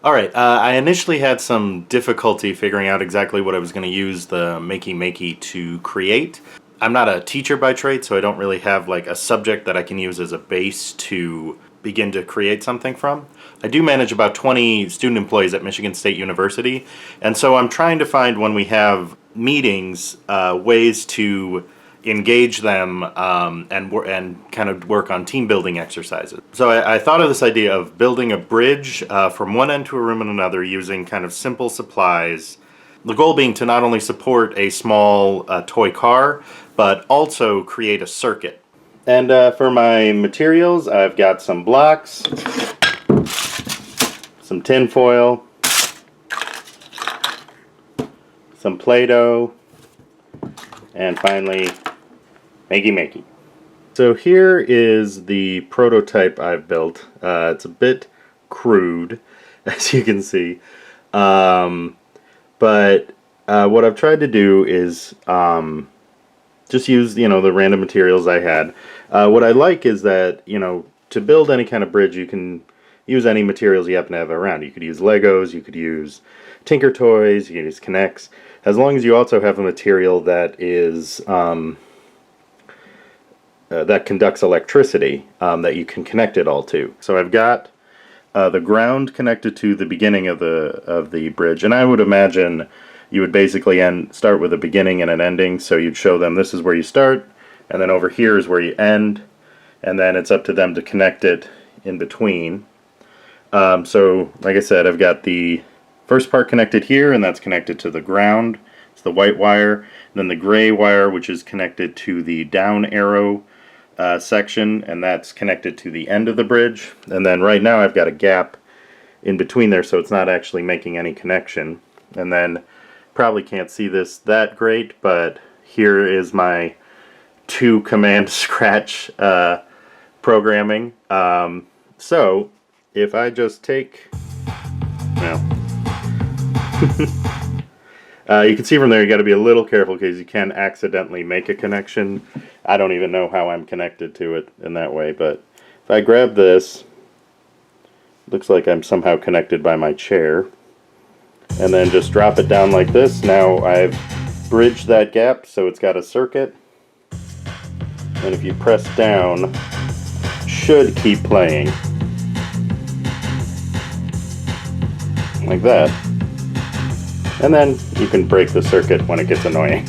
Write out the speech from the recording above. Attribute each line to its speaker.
Speaker 1: Alright, I initially had some difficulty figuring out exactly what I was going to use the Makey to create. I'm not a teacher by trade, so I don't really have like a subject that I can use as a base to begin to create something from. I do manage about 20 student employees at Michigan State University, and so I'm trying to find, when we have meetings, ways to engage them and kind of work on team building exercises. So I thought of this idea of building a bridge from one end to a room and another using kind of simple supplies. The goal being to not only support a small toy car, but also create a circuit. And for my materials, I've got some blocks, some tin foil, some Play-Doh, and finally Makey. So here is the prototype I've built. It's a bit crude, as you can see, but what I've tried to do is just use, the random materials I had. What I like is that, to build any kind of bridge, you can use any materials you happen to have around. You could use Legos, you could use Tinker Toys, you can use K'NEX, as long as you also have a material that is that conducts electricity that you can connect it all to. So I've got the ground connected to the beginning of the bridge, and I would imagine you would basically start with a beginning and an ending. So you'd show them this is where you start, and then over here is where you end, and then it's up to them to connect it in between. So like I said, I've got the first part connected here, and that's connected to the ground. It's the white wire, and then the gray wire, which is connected to the down arrow section, and that's connected to the end of the bridge. And then right now I've got a gap in between there, so it's not actually making any connection. And then probably can't see this that great, but here is my 2 command scratch programming. So if I just take, well, you can see from there you got to be a little careful because you can accidentally make a connection. I don't even know how I'm connected to it in that way, but if I grab this, looks like I'm somehow connected by my chair, and then just drop it down like this. Now I've bridged that gap, so it's got a circuit, and if you press down, it should keep playing like that. And then you can break the circuit when it gets annoying.